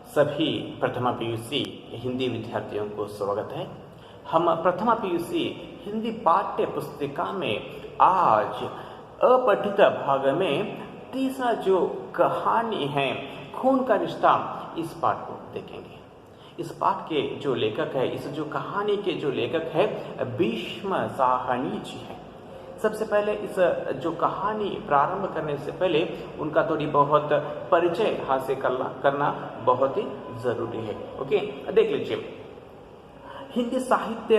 सभी प्रथमा पीयूसी हिंदी विद्यार्थियों को स्वागत है। हम प्रथमा पीयूसी हिंदी पाठ्य पुस्तिका में आज अपठित भाग में तीसरा जो कहानी है खून का रिश्ता, इस पाठ को देखेंगे। इस पाठ के जो लेखक है, इस जो कहानी के जो लेखक है भीष्म साहनी जी है। सबसे पहले इस जो कहानी प्रारंभ करने से पहले उनका थोड़ी बहुत परिचय हासिल करना बहुत ही जरूरी है। ओके, देख लीजिए। हिंदी साहित्य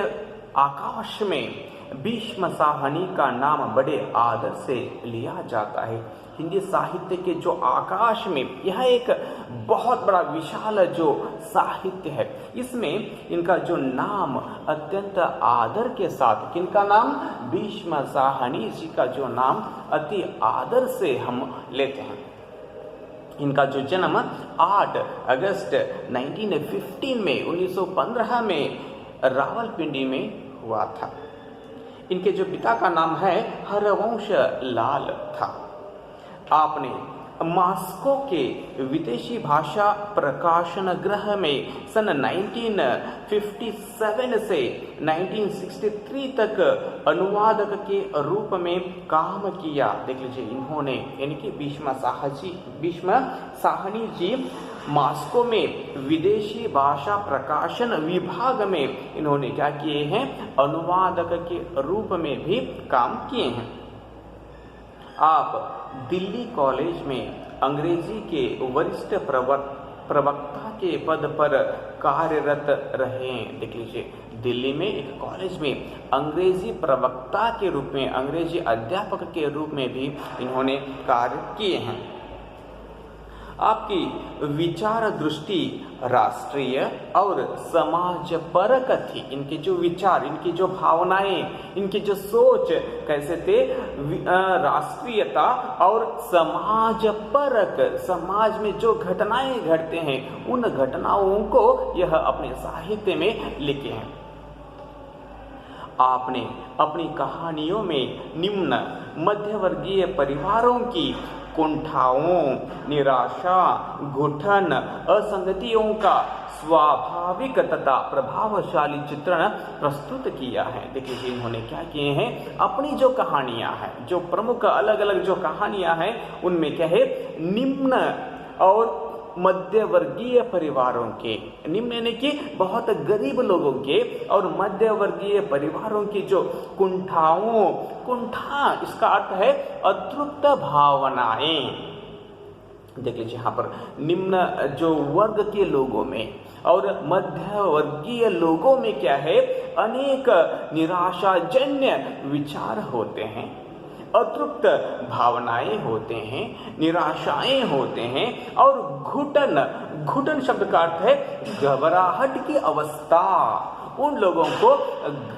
आकाश में भीष्म साहनी का नाम बड़े आदर से लिया जाता है। हिंदी साहित्य के जो आकाश में यह एक बहुत बड़ा विशाल जो साहित्य है, इसमें इनका जो नाम अत्यंत आदर के साथ, किनका नाम? भीष्म साहनी जी का जो नाम अति आदर से हम लेते हैं। इनका जो जन्म 8 अगस्त 1915 में रावलपिंडी में हुआ था। इनके जो पिता का नाम है हरवंश लाल था। आपने मॉस्को के विदेशी भाषा प्रकाशन गृह में सन 1957 से 1963 तक अनुवादक के रूप में काम किया। देख लीजिए, इन्होंने यानी कि भीष्म साहनी जी मॉस्को में विदेशी भाषा प्रकाशन विभाग में इन्होंने क्या किए हैं? अनुवादक के रूप में भी काम किए हैं। आप दिल्ली कॉलेज में अंग्रेजी के वरिष्ठ प्रवक्ता के पद पर कार्यरत रहे हैं। देख लीजिए, दिल्ली में एक कॉलेज में अंग्रेजी प्रवक्ता के रूप में, अंग्रेजी अध्यापक के रूप में भी इन्होंने कार्य किए हैं। आपकी विचार दृष्टि राष्ट्रीय और समाज परक थी। इनके जो विचार, इनकी जो भावनाएं, इनकी जो सोच कैसे थे? राष्ट्रीयता और समाज परक, समाज में जो घटनाएं घटते हैं उन घटनाओं को यह अपने साहित्य में लिखे हैं। आपने अपनी कहानियों में निम्न मध्यवर्गीय परिवारों की कुंठाओं, निराशा, घुटन, असंगतियों का स्वाभाविक तथा प्रभावशाली चित्रण प्रस्तुत किया है। देखिए, इन्होंने क्या किए हैं? अपनी जो कहानियां हैं, जो प्रमुख अलग अलग जो कहानियां हैं, उनमें क्या है? निम्न और मध्यवर्गीय परिवारों के, निम्न यानी कि बहुत गरीब लोगों के और मध्यवर्गीय परिवारों की जो कुंठाओं, कुंठा इसका अर्थ है अतृप्त भावनाएं। देख लीजिए, यहाँ पर निम्न जो वर्ग के लोगों में और मध्यवर्गीय लोगों में क्या है? अनेक निराशाजन्य विचार होते हैं, अतृप्त भावनाएं होते हैं, निराशाएं होते हैं और घुटन शब्द का अर्थ है घबराहट की अवस्था। उन लोगों को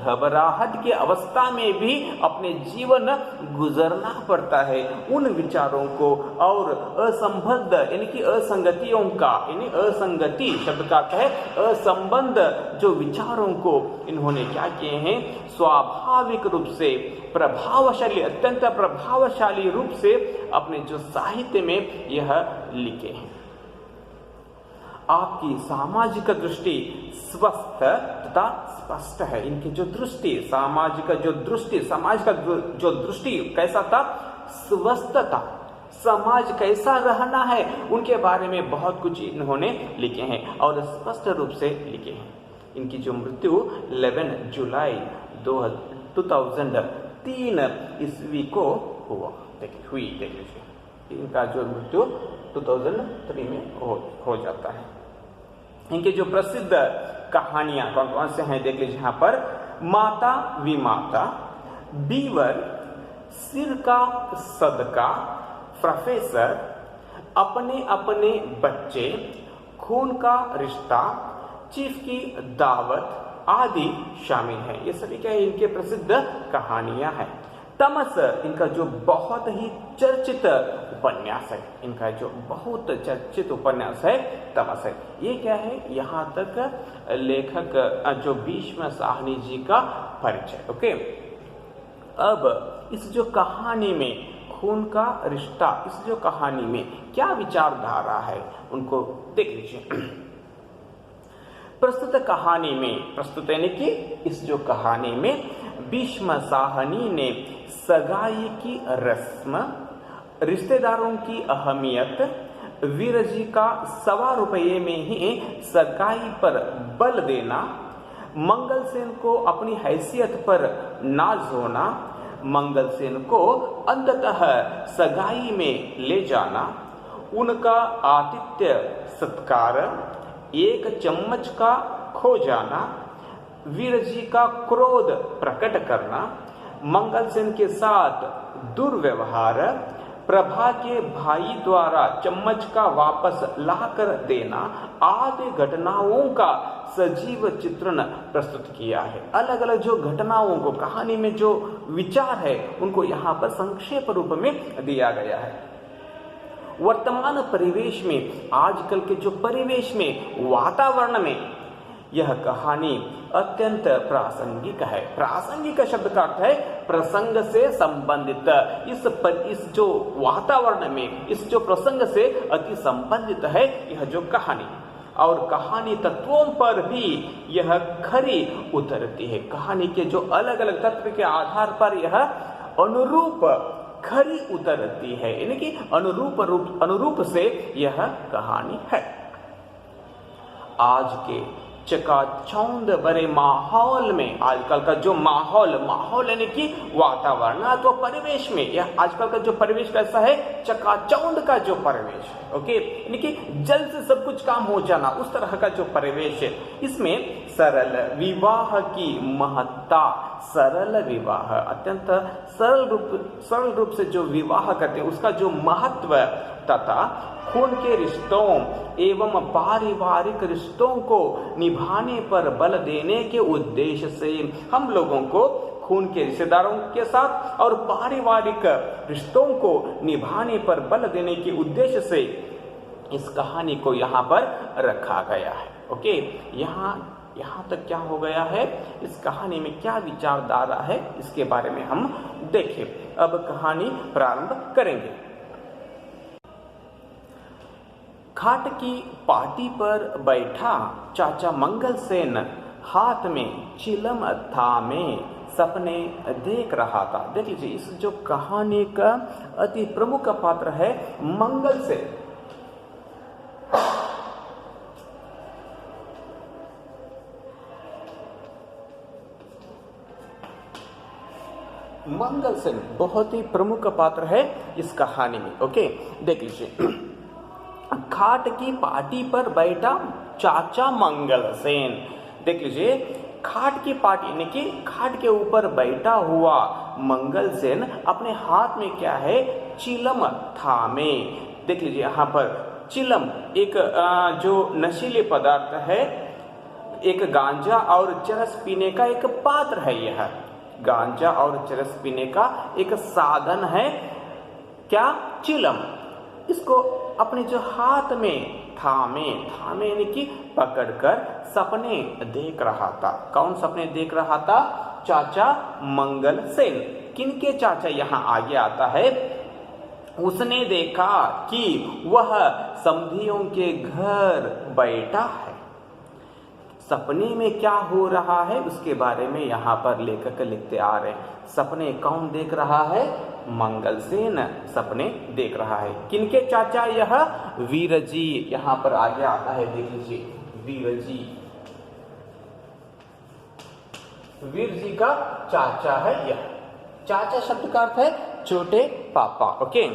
घबराहट की अवस्था में भी अपने जीवन गुजरना पड़ता है। उन विचारों को और असंबद्ध यानी कि असंगतियों का, यानी असंगति शब्द का अर्थ है असंबद्ध जो विचारों को इन्होंने क्या किए हैं? स्वाभाविक रूप से प्रभावशाली, अत्यंत प्रभावशाली रूप से अपने जो साहित्य में यह लिखे हैं। आपकी सामाजिक दृष्टि स्वस्थ तथा स्पष्ट है। इनकी जो दृष्टि, सामाजिक जो दृष्टि, समाज का जो दृष्टि कैसा था? स्वस्थ था। समाज कैसा रहना है उनके बारे में बहुत कुछ इन्होंने लिखे हैं और स्पष्ट रूप से लिखे हैं। इनकी जो मृत्यु 11 जुलाई 2003 ईस्वी को हुई। देख लीजिए, इनका जो मृत्यु 2003 में हो जाता है। इनके जो प्रसिद्ध कहानियां कौन कौन से हैं? देख लीजिए यहाँ पर। माता विमाता, बीवर, सिर का सदका, प्रोफेसर, अपने अपने बच्चे, खून का रिश्ता, चीफ की दावत आदि शामिल हैं। ये सभी क्या है? इनके प्रसिद्ध कहानियां हैं। तमस इनका जो बहुत ही चर्चित उपन्यास है, इनका जो बहुत चर्चित उपन्यास है तमस है। ये क्या है? यहाँ तक लेखक जो भीष्म साहनी जी का परिचय। ओके, अब इस जो कहानी में खून का रिश्ता, इस जो कहानी में क्या विचारधारा है उनको देख लीजिए। प्रस्तुत कहानी में, प्रस्तुत यानी कि इस जो कहानी में भीष्म साहनी ने सगाई की रस्म, रिश्तेदारों की अहमियत, वीर जी का ₹1.25 में ही सगाई पर बल देना, मंगलसेन को अपनी हैसियत पर नाज होना, मंगलसेन को अंततः सगाई में ले जाना, उनका आतिथ्य सत्कार, एक चम्मच का खो जाना, वीर जी का क्रोध प्रकट करना, मंगलसेन के साथ दुर्व्यवहार, प्रभा के भाई द्वारा चम्मच का वापस लाकर देना आदि घटनाओं का सजीव चित्रण प्रस्तुत किया है। अलग अलग जो घटनाओं को, कहानी में जो विचार है उनको यहाँ पर संक्षेप रूप में दिया गया है। वर्तमान परिवेश में, आजकल के जो परिवेश में, वातावरण में यह कहानी अत्यंत प्रासंगिक है। प्रासंगिक शब्द का अर्थ है प्रसंग से संबंधित। इस जो वातावरण में, इस जो प्रसंग से अति संबंधित है यह जो कहानी, और कहानी तत्वों पर भी यह खरी उतरती है। कहानी के जो अलग अलग तत्व के आधार पर यह अनुरूप खरी उतरती है, यानी कि अनुरूप से यह कहानी है। आज के चकाचौंध भरे माहौल में, आजकल का जो माहौल यानी कि वातावरण अथवा परिवेश में, यह आजकल का जो परिवेश कैसा है, चकाचौंध का जो परिवेश है, ओके, यानी कि जल्द से सब कुछ काम हो जाना, उस तरह का जो परिवेश है, इसमें सरल विवाह की महत्ता, सरल विवाह, अत्यंत सरल रूप से जो विवाह करते हैं उसका जो महत्व तथा खून के रिश्तों एवं पारिवारिक रिश्तों को निभाने पर बल देने के उद्देश्य से हम लोगों को खून के रिश्तेदारों के साथ और पारिवारिक रिश्तों को निभाने पर बल देने के उद्देश्य से इस कहानी को यहाँ पर रखा गया है। ओके, यहाँ तक क्या हो गया है, इस कहानी में क्या विचारधारा है, इसके बारे में हम देखें। अब कहानी प्रारंभ करेंगे। खाट की पाटी पर बैठा चाचा मंगलसेन हाथ में चिलम थामे सपने देख रहा था। देख लीजिए, इस जो कहानी का अति प्रमुख पात्र है मंगलसेन। मंगलसेन बहुत ही प्रमुख पात्र है इस कहानी में। ओके, देख लीजिए, खाट की पाटी पर बैठा चाचा मंगलसेन। देख लीजिए, खाट की पाटी यानी कि खाट के ऊपर बैठा हुआ मंगलसेन अपने हाथ में क्या है, चिलम थामे। देख लीजिए, यहाँ पर चिलम एक जो नशीले पदार्थ है, एक गांजा और चरस पीने का एक पात्र है। यह गांजा और चरस पीने का एक साधन है, क्या, चिलम। इसको अपने जो हाथ में थामे यानी कि पकड़कर सपने देख रहा था। कौन सपने देख रहा था? चाचा मंगलसेन। किनके चाचा यहाँ आगे आता है? उसने देखा कि वह समधियों के घर बैठा है। सपने में क्या हो रहा है उसके बारे में यहाँ पर लेखक लिखते आ रहे हैं। सपने कौन देख रहा है? मंगलसेन सपने देख रहा है। किनके चाचा? यह वीरजी। यहाँ पर आगे आता है, देख लीजिए, वीरजी, वीर जी का चाचा है यह। चाचा शब्द का अर्थ है छोटे पापा। ओके,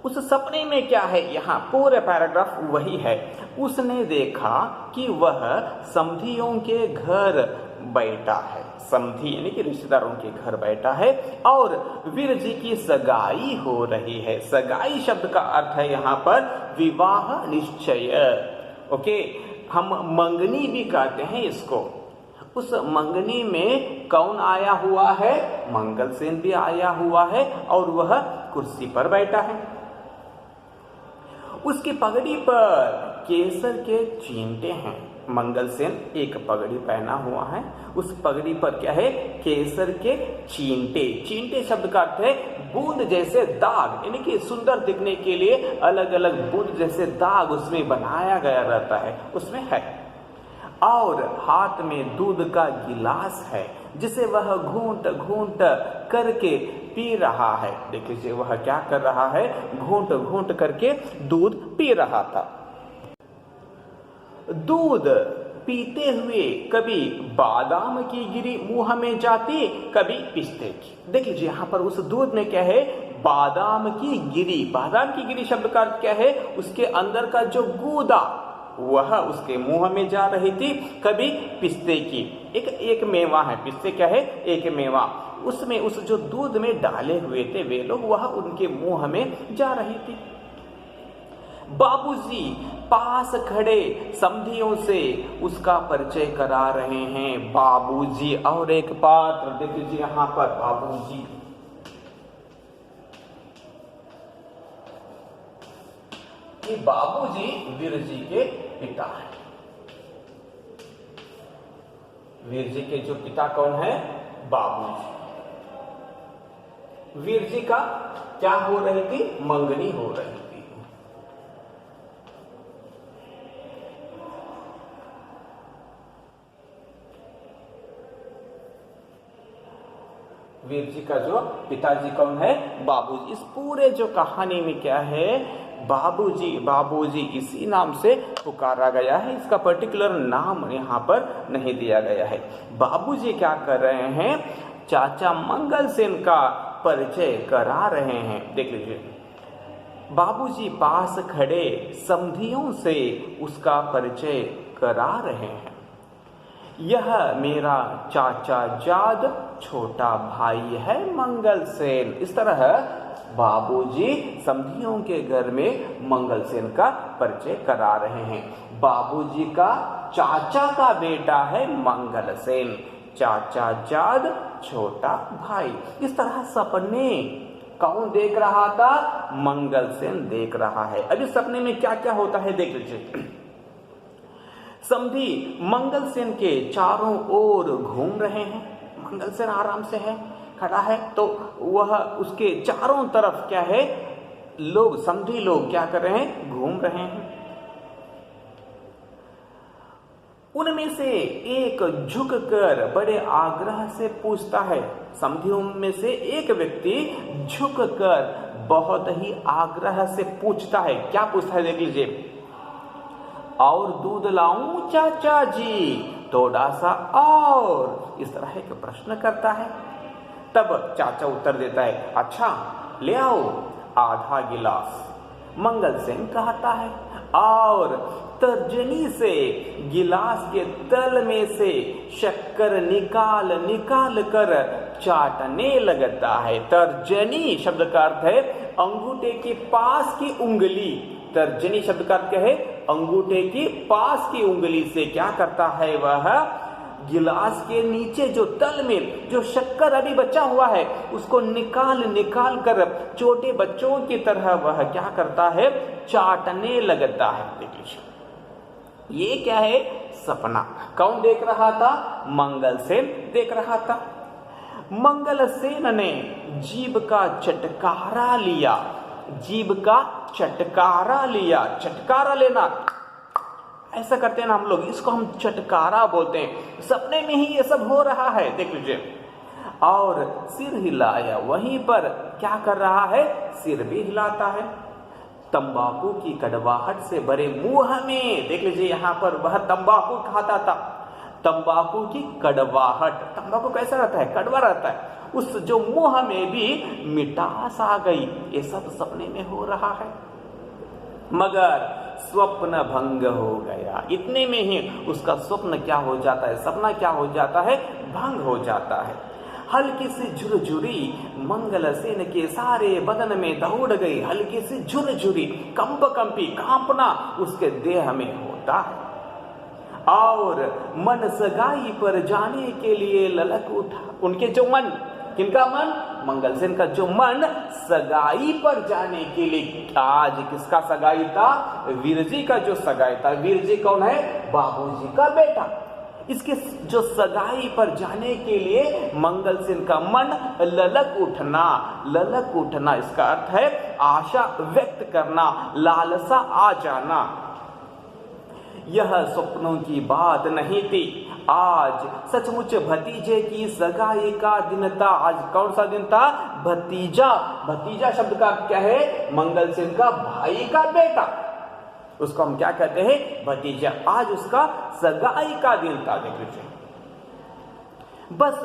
उस सपने में क्या है, यहाँ पूरे पैराग्राफ वही है। उसने देखा कि वह समधियों के घर बैठा है। समधी यानी कि रिश्तेदारों के घर बैठा है और वीर जी की सगाई हो रही है। सगाई शब्द का अर्थ है यहाँ पर विवाह निश्चय। ओके, हम मंगनी भी कहते हैं इसको। उस मंगनी में कौन आया हुआ है? मंगलसेन भी आया हुआ है और वह कुर्सी पर बैठा है। उसकी पगड़ी पर केसर के चींटे हैं। मंगलसेन एक पगड़ी पहना हुआ है, उस पगड़ी पर क्या है, केसर के चींटे। चींटे शब्द का अर्थ है बूंद जैसे दाग, यानी कि सुंदर दिखने के लिए अलग अलग बूंद जैसे दाग उसमें बनाया गया रहता है, उसमें है। और हाथ में दूध का गिलास है जिसे वह घूंट घूंट करके पी रहा है। देख लीजिए वह क्या कर रहा है, घूंट घूंट करके दूध पी रहा था। दूध पीते हुए कभी बादाम की गिरी मुंह में जाती, कभी पिस्ते की। देख लीजिए यहाँ पर उस दूध में क्या है, बादाम की गिरी। बादाम की गिरी शब्द का अर्थ क्या है, उसके अंदर का जो गूदा वह उसके मुंह में जा रही थी, कभी पिस्ते की। एक मेवा है, पिस्ते क्या है, एक मेवा, उसमें उस जो दूध में डाले हुए थे वे लोग, वह उनके मुंह में जा रही थी। बाबूजी पास खड़े समधियों से उसका परिचय करा रहे हैं। बाबूजी और एक पात्र देख लीजिए यहाँ पर, बाबूजी। ये बाबूजी वीर जी के पिता है। वीर जी के जो पिता कौन है, बाबूजी। वीर जी का क्या हो रही थी, मंगनी हो रही थी। वीर जी का जो पिताजी कौन है, बाबूजी। इस पूरे जो कहानी में क्या है, बाबूजी बाबूजी इसी नाम से पुकारा गया है, इसका पर्टिकुलर नाम यहाँ पर नहीं दिया गया है। बाबूजी क्या कर रहे हैं, चाचा मंगलसेन का परिचय करा रहे हैं। देख लीजिए, बाबूजी पास खड़े समधियों से उसका परिचय करा रहे हैं। यह मेरा चाचा जाद छोटा भाई है मंगलसेन। इस तरह बाबूजी समधियों के घर में मंगलसेन का परिचय करा रहे हैं। बाबूजी का चाचा का बेटा है मंगलसेन, चाचा जाद छोटा भाई। इस तरह सपने कौन देख रहा था, मंगलसेन देख रहा है। अभी सपने में क्या क्या होता है देख लीजिए। समधी मंगलसेन के चारों ओर घूम रहे हैं। मंगलसेन आराम से है, खड़ा है, तो वह उसके चारों तरफ क्या है, लोग, समधी लोग क्या कर रहे हैं, घूम रहे हैं। उनमें से एक झुककर बड़े आग्रह से पूछता है। समधियों में से एक व्यक्ति झुककर बहुत ही आग्रह से पूछता है। क्या पूछता है देख लीजिए, और दूध लाऊं चाचा जी, थोड़ा सा और, इस तरह एक प्रश्न करता है। तब चाचा उत्तर देता है, अच्छा ले आओ आधा गिलास। मंगलसेन कहता है और तर्जनी से गिलास के तल में से शक्कर निकाल निकाल कर चाटने लगता है। तर्जनी शब्द का अर्थ है अंगूठे के पास की उंगली। तर्जनी शब्द का अर्थ क्या है, अंगूठे की पास की उंगली से क्या करता है, वह गिलास के नीचे जो तल में जो शक्कर अभी बचा हुआ है उसको निकाल निकाल कर छोटे बच्चों की तरह वह क्या करता है, चाटने लगता है। देखिए ये क्या है, सपना। कौन देख रहा था, मंगलसेन देख रहा था। मंगलसेन ने जीभ का चटकारा लिया। जीभ का चटकारा लिया। चटकारा लेना ऐसा करते हैं ना हम लोग, इसको हम चटकारा बोलते हैं। सपने में ही ये सब हो रहा है, देख लीजिए। और सिर हिलाया, वहीं पर क्या कर रहा है, सिर भी हिलाता है। तंबाकू की कड़वाहट से भरे मुंह में, देख लीजिए यहाँ पर वह तंबाकू खाता था। तंबाकू की कड़वाहट, तंबाकू कैसा रहता है, कड़वा रहता है। उस जो मुंह में भी मिठास आ गई। ये सब सपने में हो रहा है, मगर स्वप्न भंग हो गया। इतने में ही उसका स्वप्न क्या हो जाता है, सपना क्या हो जाता है, भंग हो जाता है। हल्की सी झुरझुरी मंगलसेन के सारे बदन में दौड़ गई। हल्की सी झुरझुरी, कंपी कांपना उसके देह में होता है। और मन सगाई पर जाने के लिए ललक उठा। उनके जो मन किनका मन? मंगलसेन का जो मन सगाई पर जाने के लिए, आज किसका सगाई था? वीरजी का जो सगाई था। वीरजी कौन है? बाबूजी का बेटा। इसके जो सगाई पर जाने के लिए मंगलसेन का मन ललक उठना, इसका अर्थ है आशा व्यक्त करना, लालसा आ जाना। यह स्वप्नों की बात नहीं थी, आज सचमुच भतीजे की सगाई का दिन था। आज कौन सा दिन था? भतीजा शब्द का क्या है? मंगलसेन का भाई का बेटा, उसको हम क्या कहते हैं? भतीजा। आज उसका सगाई का दिन था। देख लीजिए, बस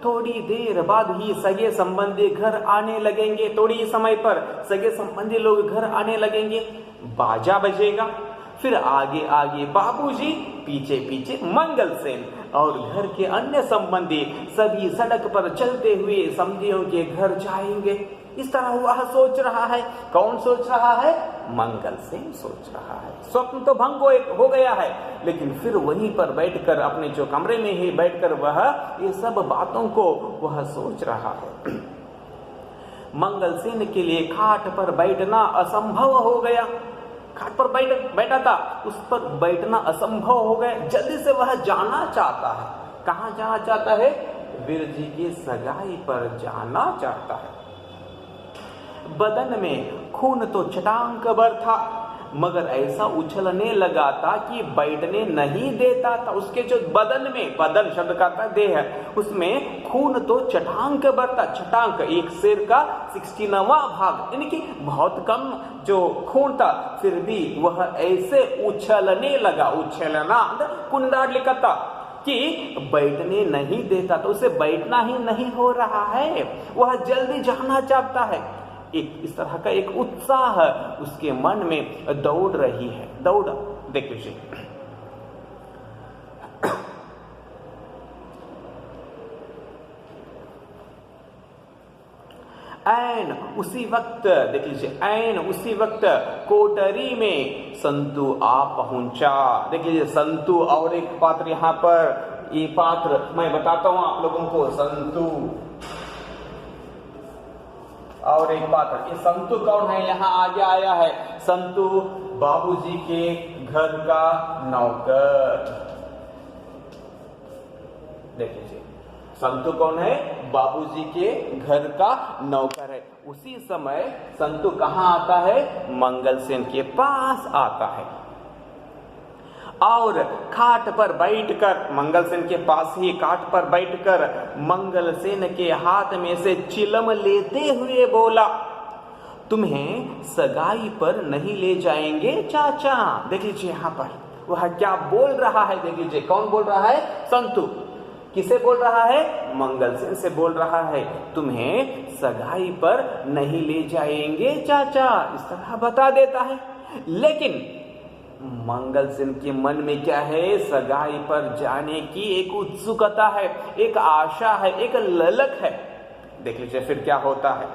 थोड़ी देर बाद ही सगे संबंधी घर आने लगेंगे। थोड़ी समय पर सगे संबंधी लोग घर आने लगेंगे, बाजा बजेगा, फिर आगे आगे बाबूजी, पीछे पीछे मंगलसेन और घर के अन्य संबंधी सभी सड़क पर चलते हुए समधियों के घर जाएंगे। इस तरह वह सोच रहा है। कौन सोच रहा है? मंगलसेन सोच रहा है। स्वप्न तो भंग हो गया है, लेकिन फिर वहीं पर बैठकर, अपने जो कमरे में ही बैठकर वह ये सब बातों को वह सोच रहा है। मंगलसेन के लिए खाट पर बैठना असंभव हो गया। खाट पर बैठा था, उस पर बैठना असंभव हो गया। जल्दी से वह जाना चाहता है। कहाँ जाना चाहता है? वीरजी की सगाई पर जाना चाहता है। बदन में खून तो छटांक भर था, मगर ऐसा उछलने लगा था कि बैठने नहीं देता था। उसके जो बदन में, बदन शब्द का अर्थ देह है, उसमें खून तो छटांक भर था। छटांक एक शेर का 69वां भाग, यानी कि बहुत कम जो खून था, फिर भी वह ऐसे उछलने लगा। उछलना कुंडाट लिखा था कि बैठने नहीं देता, तो उसे बैठना ही नहीं हो रहा है। वह जल्दी जाना चाहता है। एक इस तरह का एक उत्साह उसके मन में दौड़ रही है। दौड़, देख लीजिए, ऐन उसी वक्त, देख लीजिए, ऐन उसी वक्त कोठरी में संतु आ पहुंचा। देख लीजिए, संतु और एक पात्र यहाँ पर, ये पात्र मैं बताता हूं आप लोगों को। संतु और एक पात्र, ये संतु कौन है? यहाँ आगे आया है। संतु बाबूजी के घर का नौकर। देख लीजिए, संतु कौन है? बाबूजी के घर का नौकर है। उसी समय संतु कहाँ आता है? मंगलसेन के पास आता है और खाट पर बैठकर, मंगलसेन के पास ही खाट पर बैठकर मंगलसेन के हाथ में से चिलम लेते हुए बोला, तुम्हें सगाई पर नहीं ले जाएंगे चाचा। देख लीजिए यहाँ पर वह क्या बोल रहा है। देख लीजिए, कौन बोल रहा है? संतु। किसे बोल रहा है? मंगलसेन से बोल रहा है, तुम्हें सगाई पर नहीं ले जाएंगे चाचा। इस तरह बता देता है। लेकिन मंगलसेन के मन में क्या है? सगाई पर जाने की एक उत्सुकता है, एक आशा है, एक ललक है। देख लीजिए फिर क्या होता है।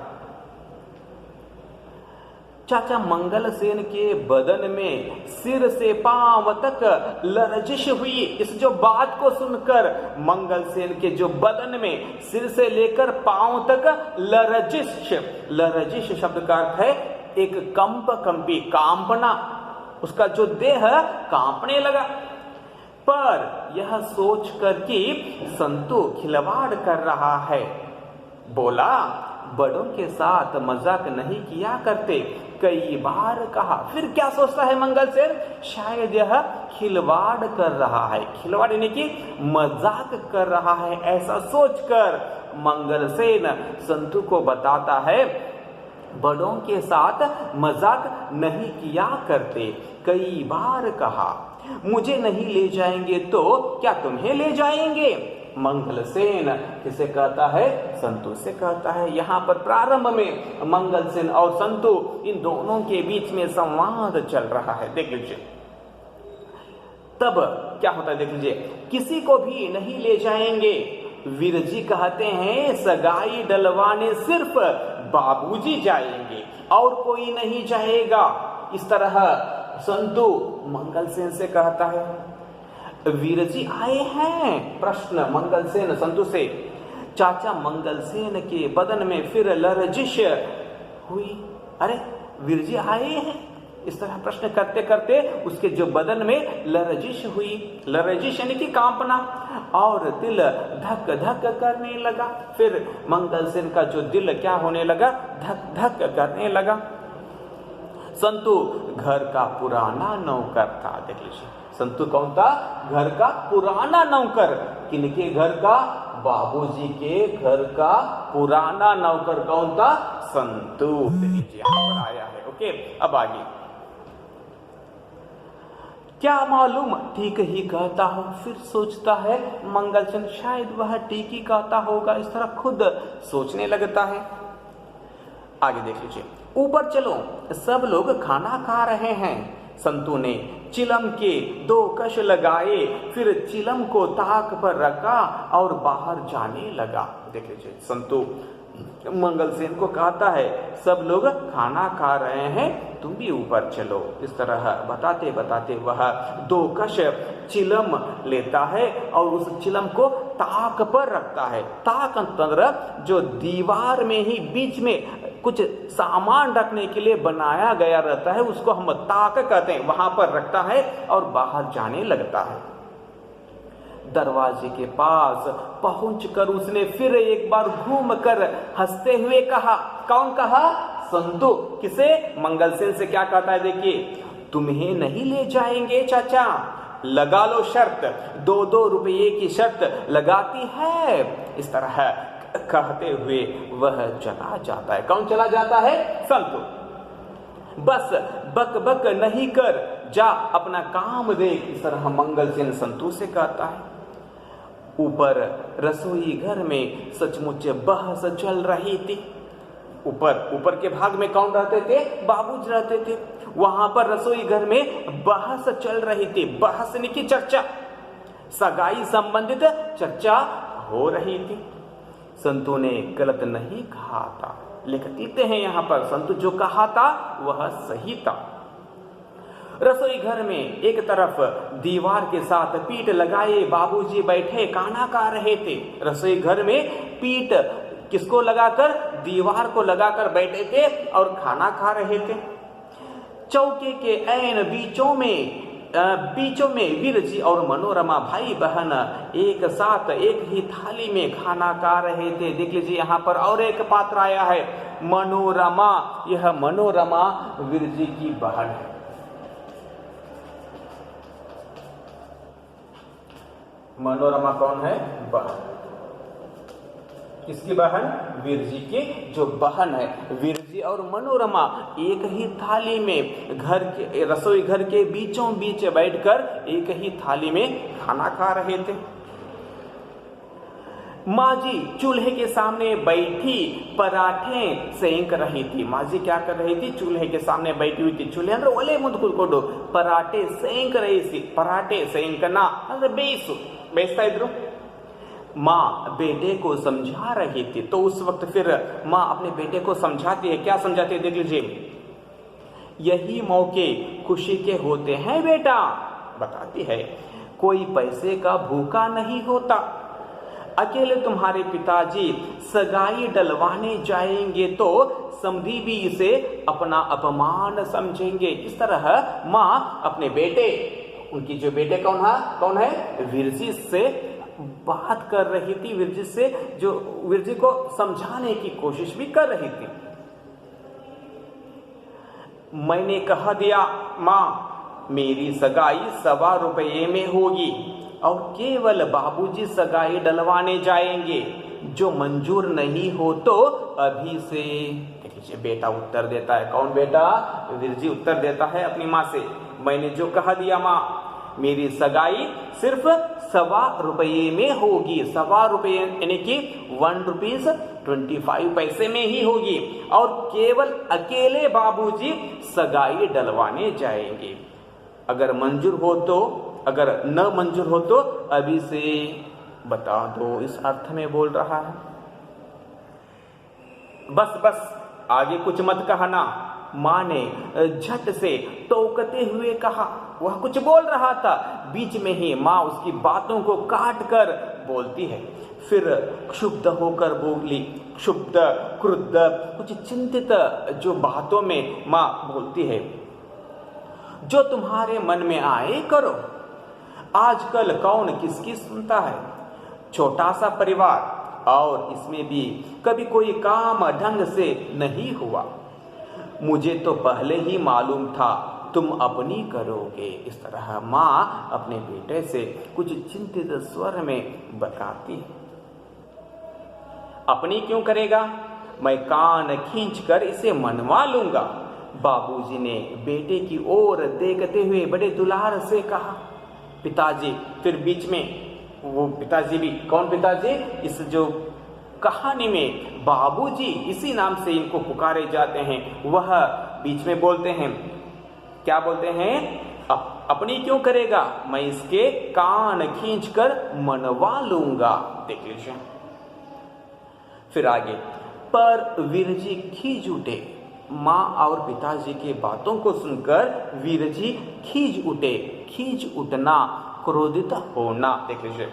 चाचा मंगलसेन के बदन में सिर से पांव तक लरजिश हुई। इस जो बात को सुनकर मंगलसेन के जो बदन में सिर से लेकर पांव तक लरजिश, लरजिश शब्द का अर्थ है एक कंपी, कांपना। उसका जो देह कांपने लगा। पर यह सोचकर कि संतु खिलवाड़ कर रहा है, बोला, बड़ों के साथ मजाक नहीं किया करते, कई बार कहा। फिर क्या सोचता है मंगलसेन? शायद यह खिलवाड़ कर रहा है, खिलवाड़ यानी कि मजाक कर रहा है। ऐसा सोचकर मंगलसेन संतु को बताता है, बड़ों के साथ मजाक नहीं किया करते, कई बार कहा। मुझे नहीं ले जाएंगे तो क्या तुम्हें ले जाएंगे? मंगलसेन किसे कहता है? संतु से कहता है। यहाँ पर प्रारंभ में मंगलसेन और संतु, इन दोनों के बीच में संवाद चल रहा है। देख लीजिए तब क्या होता है, देख लीजिए, किसी को भी नहीं ले जाएंगे। वीरजी कहते हैं सगाई डलवाने सिर्फ बाबूजी जाएंगे और कोई नहीं जाएगा। इस तरह संतु मंगलसेन से कहता है। वीरजी आए हैं? प्रश्न मंगलसेन संतु से। चाचा मंगलसेन के बदन में फिर लरजिश हुई। अरे वीर जी आए हैं, इस तरह प्रश्न करते करते उसके जो बदन में लरजिश हुई, लरजिश यानी कि कांपना, और दिल धक धक करने लगा। फिर मंगलसेन का जो दिल क्या होने लगा, धक धक करने लगा। संतु घर का पुराना नौकर था। देख लीजिए, संतु कौन था? घर का पुराना नौकर। किनके घर का? बाबूजी के घर का पुराना नौकर कौन था? संतु। देखिए यहां पर आया है। ओके, अब आगे क्या मालूम ठीक ही कहता हो। फिर सोचता है मंगलसेन शायद वह ठीक ही कहता होगा, इस तरह खुद सोचने लगता है। आगे देख लीजिए, ऊपर चलो, सब लोग खाना खा रहे हैं। संतु ने चिलम के 2 कश लगाए, फिर चिलम को ताक पर रखा और बाहर जाने लगा। देख लीजिए, संतु मंगलसेन को कहता है सब लोग खाना खा रहे हैं, तुम भी ऊपर चलो। इस तरह बताते बताते वह 2 कश चिलम लेता है और उस चिलम को ताक पर रखता है। ताक अंतर जो दीवार में ही बीच में कुछ सामान रखने के लिए बनाया गया रहता है, उसको हम ताक कहते हैं। वहां पर रखता है और बाहर जाने लगता है। दरवाजे के पास पहुंचकर उसने फिर एक बार घूमकर हंसते हुए कहा। कौन कहा? संतु। किसे? मंगलसेन से क्या कहता है? देखिए, तुम्हें नहीं ले जाएंगे चाचा, लगा लो शर्त, 2-2 रुपये की शर्त लगाती है। इस तरह कहते हुए वह चला जाता है। कौन चला जाता है? संतु। बस बक बक नहीं कर, जा अपना काम देख। इस तरह मंगलसेन संतु से कहता है। ऊपर रसोई घर में सचमुच बहस चल रही थी। ऊपर के भाग में कौन रहते थे? बाबूजी रहते थे। वहां पर रसोई घर में बहस चल रही थी। बहस यानी कि चर्चा, सगाई संबंधित चर्चा हो रही थी। संतु ने गलत नहीं कहा था। लिखते हैं यहां पर, संतु जो कहा था वह सही था। रसोई घर में एक तरफ दीवार के साथ पीठ लगाए बाबूजी बैठे खाना खा रहे थे। रसोई घर में पीठ किसको लगाकर? दीवार को लगाकर बैठे थे और खाना खा रहे थे। चौके के ऐन बीचों में वीर जी और मनोरमा भाई बहन एक साथ एक ही थाली में खाना खा रहे थे। देख लीजिए, यहाँ पर और एक पात्र आया है, मनोरमा। यह मनोरमा वीर जी की बहन है। मनोरमा कौन है? बहन। किसकी बहन? वीर जी की जो बहन है। वीर जी और मनोरमा एक ही थाली में रसोई घर के बीचों बीच बैठकर एक ही थाली में खाना खा रहे थे। माँ जी चूल्हे के सामने बैठी पराठे सेंक रही थी। माँ जी क्या कर रही थी? चूल्हे के सामने बैठी हुई थी। चूल्हे अंदर ओले मुदकुल पराठे सेंक रही थी। पराठे सेंकना बेचता इधर। माँ बेटे को समझा रही थी। तो उस वक्त फिर माँ अपने बेटे को समझाती है। क्या समझाती है? देख लीजिए, यही मौके खुशी के होते हैं बेटा, बताती है। कोई पैसे का भूखा नहीं होता। अकेले तुम्हारे पिताजी सगाई डलवाने जाएंगे तो समधी भी इसे अपना अपमान समझेंगे। इस तरह माँ अपने बेटे, उनकी जो बेटे कौन है? वीर जी से बात कर रही थी। वीर जी से जो वीर जी को समझाने की कोशिश भी कर रही थी। मैंने कह दिया माँ, मेरी सगाई 1.25 रुपये में होगी और केवल बाबूजी सगाई डलवाने जाएंगे। जो मंजूर नहीं हो तो अभी से। देखिए, बेटा उत्तर देता है। कौन बेटा? वीर जी उत्तर देता है अपनी माँ से, मैंने जो कह दिया माँ, मेरी सगाई सिर्फ 1.25 रुपये में होगी। 1.25 रुपये यानी कि 1 रुपीज 25 पैसे में ही होगी और केवल अकेले बाबूजी सगाई डलवाने जाएंगे। अगर मंजूर हो तो, अगर न मंजूर हो तो अभी से बता दो। इस अर्थ में बोल रहा है। बस आगे कुछ मत कहना, माँ ने झट से टोकते हुए कहा। वह कुछ बोल रहा था, बीच में ही माँ उसकी बातों को काट कर बोलती है। फिर क्षुब्ध होकर बोली, क्षुब्ध क्रुद्ध कुछ चिंतित जो बातों में माँ बोलती है, जो तुम्हारे मन में आए करो। आजकल कौन किसकी सुनता है। छोटा सा परिवार और इसमें भी कभी कोई काम ढंग से नहीं हुआ। मुझे तो पहले ही मालूम था तुम अपनी करोगे। इस तरह माँ अपने बेटे से कुछ चिंतित स्वर में बताती है। अपनी क्यों करेगा, मैं कान खींचकर इसे मनवा लूंगा। बाबूजी ने बेटे की ओर देखते हुए बड़े दुलार से कहा। पिताजी फिर बीच में, वो पिताजी भी कौन पिताजी, इस जो कहानी में बाबूजी इसी नाम से इनको पुकारे जाते हैं, वह बीच में बोलते हैं, क्या बोलते हैं, अपनी क्यों करेगा, मैं इसके कान खींचकर मनवा लूंगा। देख लीजिए फिर आगे, पर वीरजी खींच उठे। माँ और पिताजी की बातों को सुनकर वीरजी खींच उठे। खींच उठना, क्रोधित होना। देख लीजिए,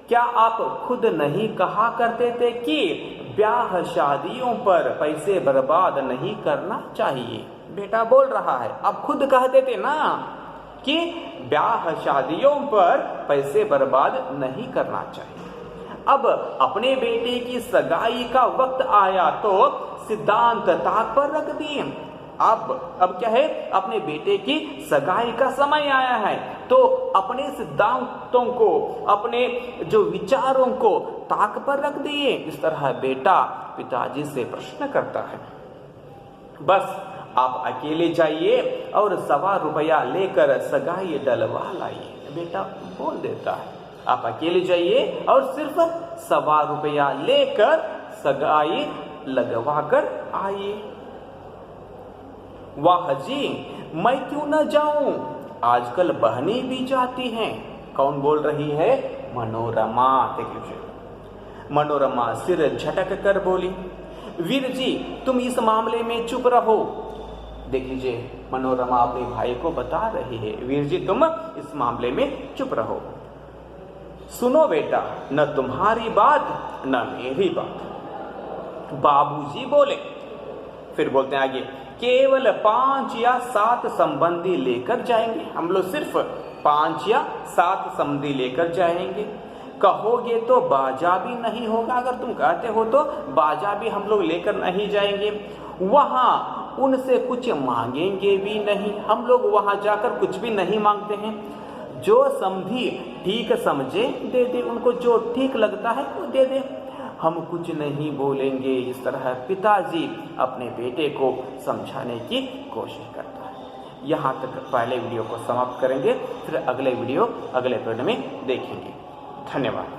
क्या आप खुद नहीं कहा करते थे कि ब्याह शादियों पर पैसे बर्बाद नहीं करना चाहिए। बेटा बोल रहा है, आप खुद कहते थे ना कि ब्याह शादियों पर पैसे बर्बाद नहीं करना चाहिए। अब अपने बेटे की सगाई का वक्त आया तो सिद्धांत ताक पर रख दिए। अब क्या है, अपने बेटे की सगाई का समय आया है तो अपने सिद्धांतों को, अपने जो विचारों को ताक पर रख दिए। इस तरह बेटा पिताजी से प्रश्न करता है, बस आप अकेले जाइए और ₹1.25 रुपया लेकर सगाई डलवा लाइए। बेटा बोल देता है, आप अकेले जाइए और सिर्फ ₹1.25 रुपया लेकर सगाई लगवा कर आइए। वाह जी, मैं क्यों न जाऊं, आजकल बहनें भी जाती हैं। कौन बोल रही है, मनोरमा। देख लीजिए, मनोरमा सिर झटक कर बोली, वीर जी तुम इस मामले में चुप रहो। देख लीजिए, मनोरमा अपने भाई को बता रही है, वीर जी तुम इस मामले में चुप रहो। सुनो बेटा, न तुम्हारी बात न मेरी बात। बाबूजी बोले। फिर बोलते हैं आगे, केवल 5 या 7 संबंधी लेकर जाएंगे। हम लोग सिर्फ 5 या 7 संबंधी लेकर जाएंगे। कहोगे तो बाजा भी नहीं होगा। अगर तुम कहते हो तो बाजा भी हम लोग लेकर नहीं जाएंगे। वहां उनसे कुछ मांगेंगे भी नहीं। हम लोग वहां जाकर कुछ भी नहीं मांगते हैं। जो समझी ठीक समझे दे दे, उनको जो ठीक लगता है वो दे दे, हम कुछ नहीं बोलेंगे। इस तरह पिताजी अपने बेटे को समझाने की कोशिश करता है। यहाँ तक पहले वीडियो को समाप्त करेंगे, फिर अगले वीडियो अगले पीरियड में देखेंगे। धन्यवाद।